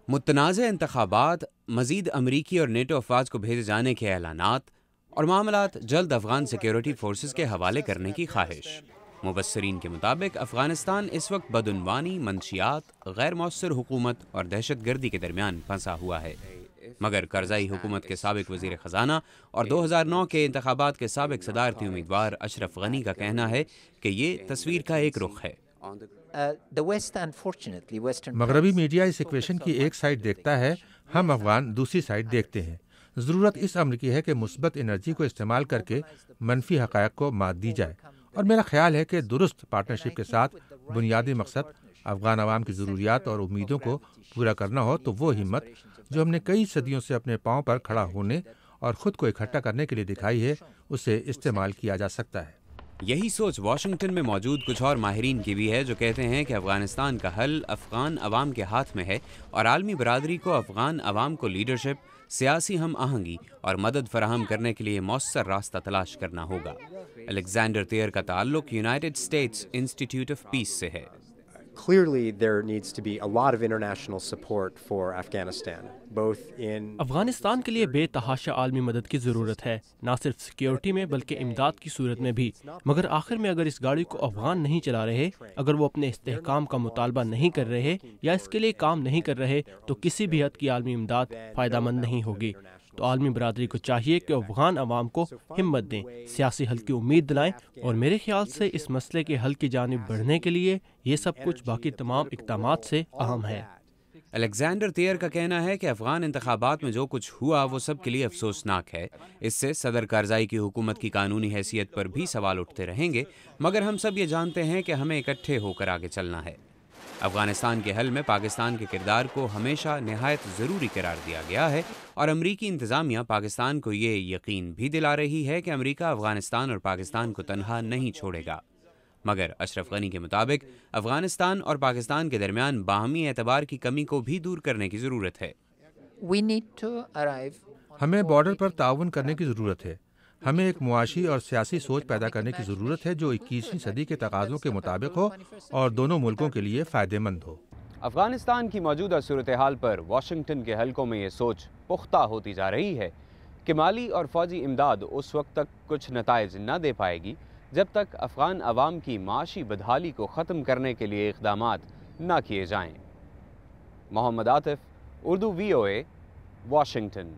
متنازع انتخابات، مزید امریکی اور نیٹو افواج کو بھیجے جانے کے اعلانات اور معاملات جلد افغان سیکیورٹی فورسز کے حوالے کرنے کی خواہش۔ مبصرین کے مطابق افغانستان اس وقت بدعنوانی، منشیات، غیر مؤثر حکومت اور دہشت گردی کے درمیان پھنسا ہوا ہے، مگر کرزئی حکومت کے سابق وزیر خزانہ اور 2009 کے انتخابات کے سابق صدارتی امیدوار اشرف غنی کا کہنا ہے کہ یہ تصویر کا ایک رخ ہے۔ مغربی میڈیا اس ایکویشن کی ایک سائڈ دیکھتا ہے، ہم افغان دوسری سائڈ دیکھتے ہیں۔ ضرورت اس امر کی ہے کہ مثبت انرجی کو استعمال کر کے منفی حقائق کو مات دی جائے، اور میرا خیال ہے کہ درست پارٹنرشپ کے ساتھ بنیادی مقصد افغان عوام کی ضروریات اور امیدوں کو پورا کرنا ہو تو وہ ہمت جو ہم نے کئی صدیوں سے اپنے پاؤں پر کھڑا ہونے اور خود کو اکٹھا کرنے کے لیے دکھائی ہے، اسے استعمال کیا جا سکتا ہے۔ یہی سوچ واشنگٹن میں موجود کچھ اور ماہرین کی بھی ہے، جو کہتے ہیں کہ افغانستان کا حل افغان عوام کے ہاتھ میں ہے اور عالمی برادری کو افغان عوام کو لیڈرشپ، سیاسی ہم آہنگی اور مدد فراہم کرنے کے لیے مؤثر راستہ تلاش کرنا ہوگا۔ الیگزینڈر تھیر کا تعلق United States institute of peace سے ہے۔ Clearly, there needs to be a lot of international support for Afghanistan, both in Afghanistan کے لیے بے تحاشا عالمی مدد کی ضرورت ہے، نہ صرف سیکیورٹی میں بلکہ امداد کی صورت میں بھی، مگر آخر میں اگر اس گاڑی کو افغان نہیں چلا رہے، اگر وہ اپنے استحکام کا مطالبہ نہیں کر رہے یا اس کے لیے کام نہیں کر رہے، تو کسی بھی حد کی عالمی امداد فائدہ مند نہیں ہوگی۔ تو عالمی برادری کو چاہیے کہ افغان عوام کو ہمت دیں، سیاسی حل کی امید دلائیں، اور میرے خیال سے اس مسئلے کے حل کی جانب بڑھنے کے لیے یہ سب کچھ باقی تمام اقدامات سے اہم ہے۔ الیگزینڈر تھیر کا کہنا ہے کہ افغان انتخابات میں جو کچھ ہوا وہ سب کے لیے افسوسناک ہے۔ اس سے صدر کارزائی کی حکومت کی قانونی حیثیت پر بھی سوال اٹھتے رہیں گے، مگر ہم سب یہ جانتے ہیں کہ ہمیں اکٹھے ہو کر آگے چلنا ہے۔ افغانستان کے حل میں پاکستان کے کردار کو ہمیشہ نہایت ضروری قرار دیا گیا ہے، اور امریکی انتظامیہ پاکستان کو یہ یقین بھی دلا رہی ہے کہ امریکہ افغانستان اور پاکستان کو تنہا نہیں چھوڑے گا۔ مگر اشرف غنی کے مطابق افغانستان اور پاکستان کے درمیان باہمی اعتبار کی کمی کو بھی دور کرنے کی ضرورت ہے۔ ہمیں بارڈر پر تعاون کرنے کی ضرورت ہے۔ ہمیں ایک معاشی اور سیاسی سوچ پیدا کرنے کی ضرورت ہے جو 21ویں صدی کے تقاضوں کے مطابق ہو اور دونوں ملکوں کے لیے فائدہ مند ہو۔ افغانستان کی موجودہ صورتحال پر واشنگٹن کے حلقوں میں یہ سوچ پختہ ہوتی جا رہی ہے کہ مالی اور فوجی امداد اس وقت تک کچھ نتائج نہ دے پائے گی جب تک افغان عوام کی معاشی بدحالی کو ختم کرنے کے لیے اقدامات نہ کیے جائیں۔ محمد عاطف، اردو VOA، واشنگٹن۔